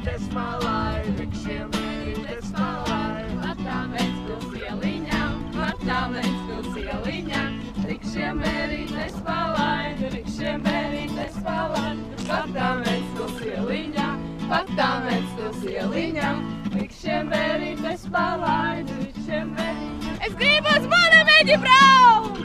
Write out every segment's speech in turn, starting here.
mērītes malai, rikšiem mērītes malai. Latām Ventspils ieliņām, latām Ventspils ieliņām, rikšiem mērītes malai, rikšiem mērītes malai. Latām Ventspils ieliņām, latām Ventspils ieliņām, rikšiem mērītes malai, rikšiem mērītes. Es gribu uz Bonameģi braukt!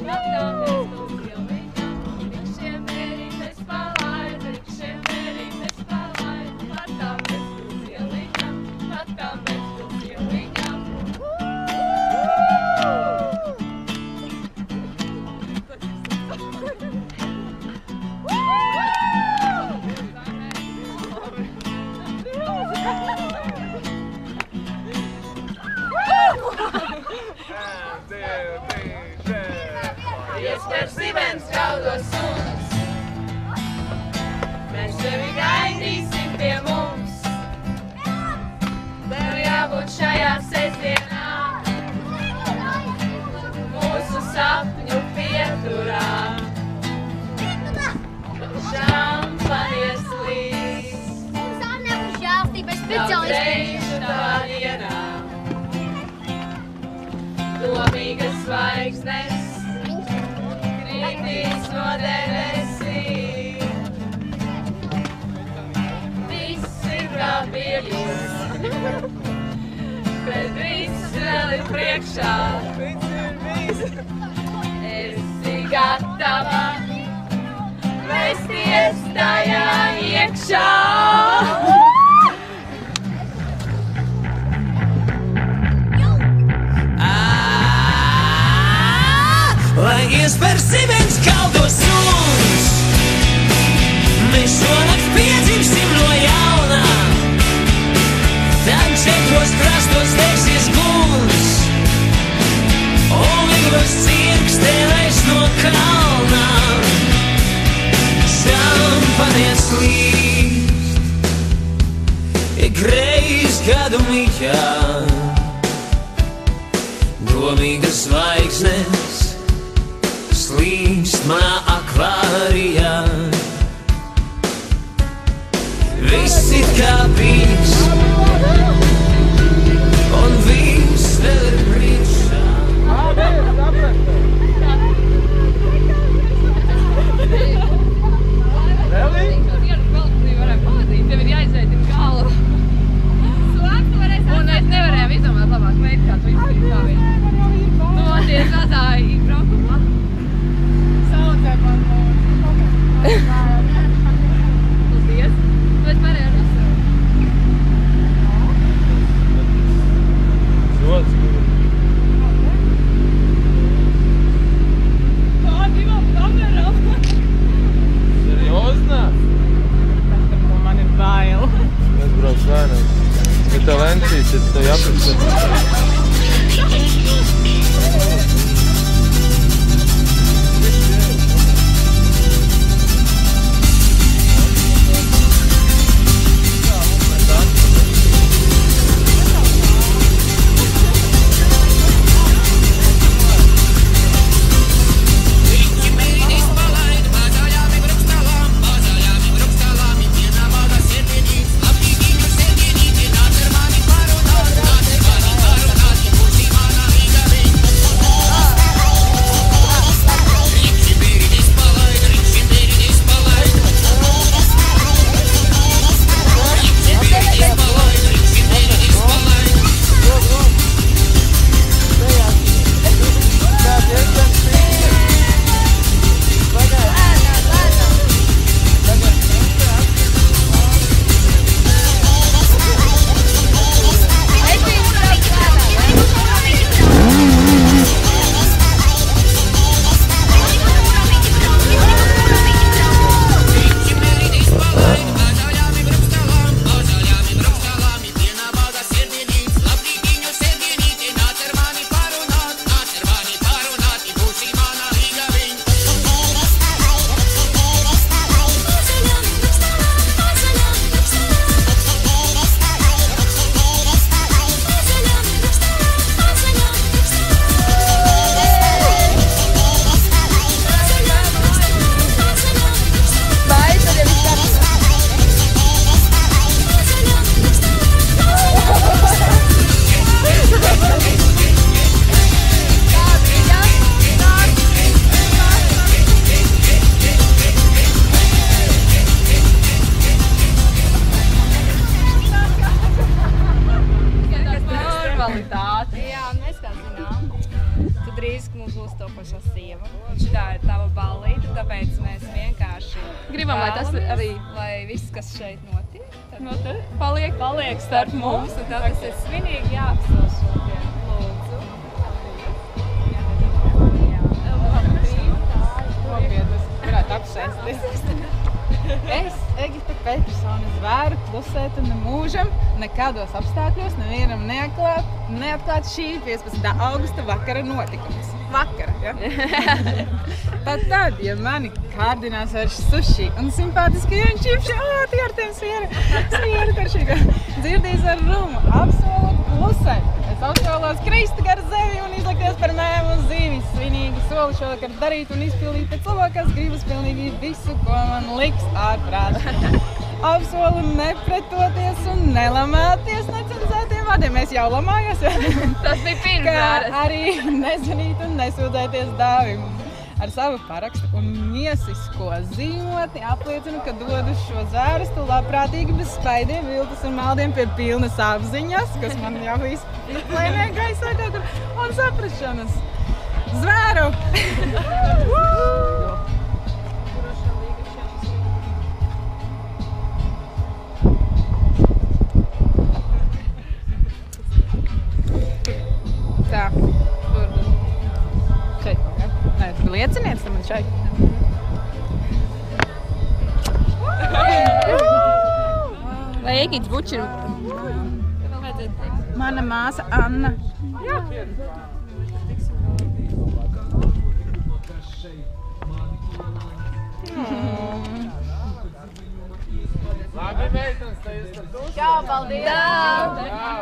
Latām Ventspils ieliņām, rikšiem mērītes malai, rikšiem mērītes malai. Latām Ventspils ieliņām, latām Ventspils ieliņām. Iespēr Sibens gaudos suns, mēs tevi gaidīsim pie mums. Tev jābūt šajā sestdienā, mūsu sapņu pieturā. Šampanies līdz, daudz reižu tā dienā. Domīgas zvaigznes kritīs no debesīm. Viss ir kā bijis, bet viss vēl ir priekšā. Esi gatava mesties tajā iekšā. Lai iespēr Sibens gaudos suns, mēs šonakt piedzimsim no jauna. Tad četros krastos degsies guns, un viglos cirks tēlēs no kalna. Šampanies līst, ik reiz gadu mijā, domīgas zvaigznes slīkst manā aklā. gribam, lai tas arī Lai viss, kas šeit notiek, paliek starp mums. un tad tas ir svinīgi jāapstāv šodien. Lūdzu. Varētu apsēsties. Es, Egipte Petersone, zvēru klusēt un nemūžam, nekādos apstākļos nevienam neatklāt šī 15. augusta vakara notikums. Vakara, ja? Pat tad, ja mani kārdinās ar suši un simpātiskajiem čipši, ar tiem sieru karšīgā, dzirdīs ar rumu, apsolu klusēt. Es apsolos krist gar zemi un izlikties par mēmu uz zīmi. Svinīgi soli šovakar darīt un izpildīt pēc labākās gribas pilnīgi visu, ko man liks ārprāts. Apsolu nepretoties un nelamāties necenzētiem vārdiem. Mēs jau lamājās, ja? Tas bija pirms Kā vāras. arī nezvanīt un nesūdzēties dāvim. Ar savu parakstu un miesisko zīmotni apliecinu, ka dodu šo zvērestu labprātīgi bez spaidiem, viltus un maldiem pie pilnas apziņas, kas man jau izplēnē gaisā kaut kur, un saprašanas. Zvēru! Tā, tur. Šeit kaut kā. Nē, tu lieciniet man šeit. Vai Egīts Bučs ir? Mana māsa Anna. Labi, meitenes, tā jūs tad uz. Jā, paldies!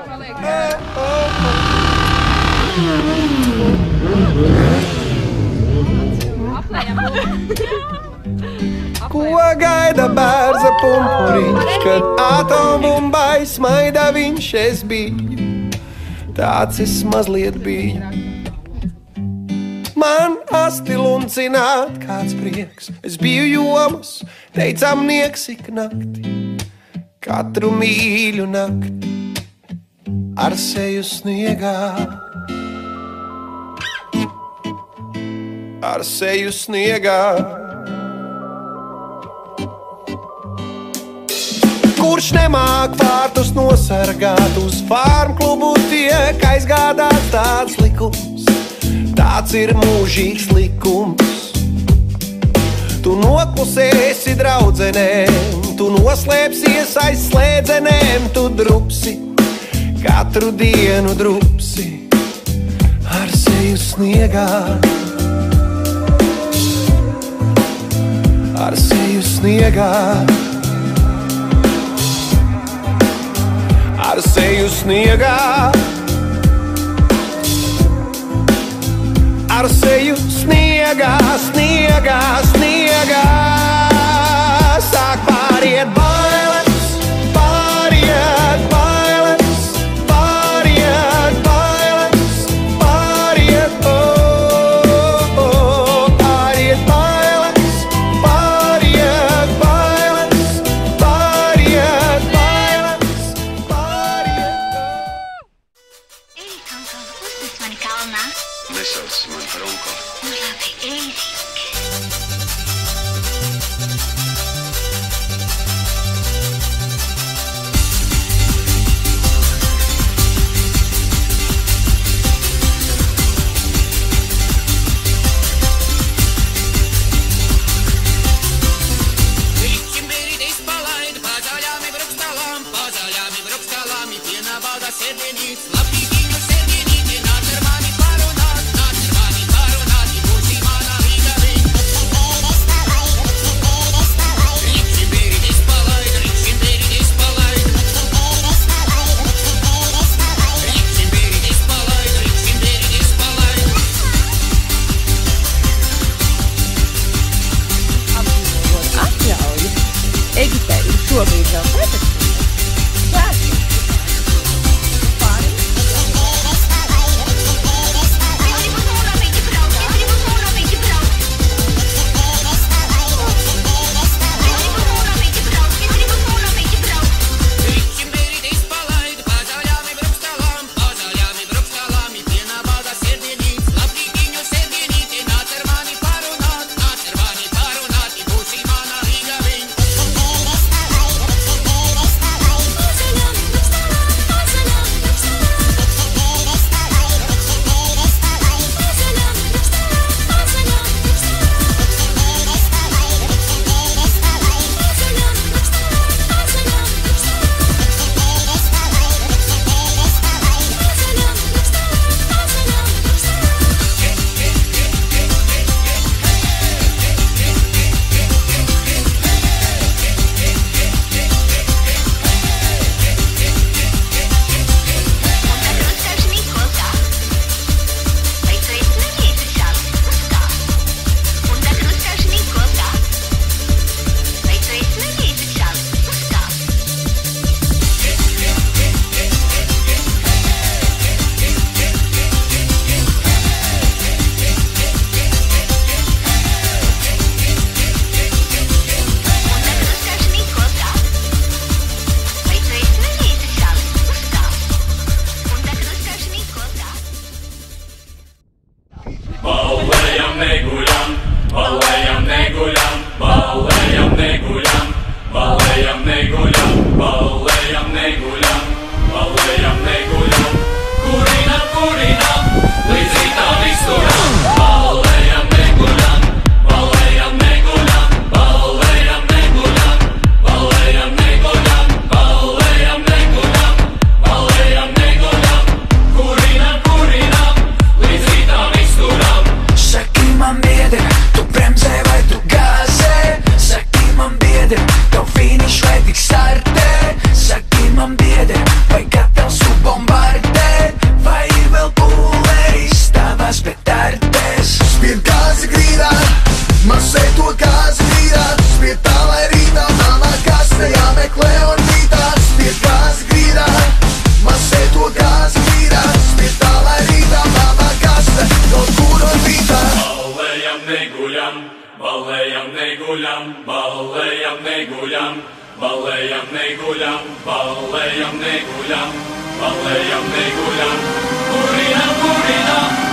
Ko gaida bērza pumpuriņš, kad atombumbai smaida viņš es biju? Tāds es mazliet biju. Man asti luncināt kāds prieks, es biju jomas, teicām nieks ik nakti, katru mīļu nakti, ar seju sniegā. Ar seju sniegā. Kurš nemāk vārtus nosargāt, uz farmklubu tiek aizgādāts tāds likums. Tāds ir mūžīgs likums. Tu noklusēsi draudzenēm, tu noslēpsies aiz slēdzenēm, tu drupsi, katru dienu drupsi, ar seju sniegā. Ar seju sniegā. Ar seju sniegā. Ar seju sniegā, sniegā, sniegā. Sāk pāriet bailes, pāriet bailes, pāriet bailes, pāriet, pāriet bailes, pāriet bailes, pāriet bailes, pāriet. Ei, Kanko, uztic mani kalnā. Nesauc mani par onkoli. Nu labi, Eirik. Egiptē ir šobrīd vēl pēters. Būsim manā Rīgavī. neguļam, balējam, neguļam, balējam, neguļam, balējam, neguļam, balējam, neguļam, balējam, neguļam, kurinam, kurinam.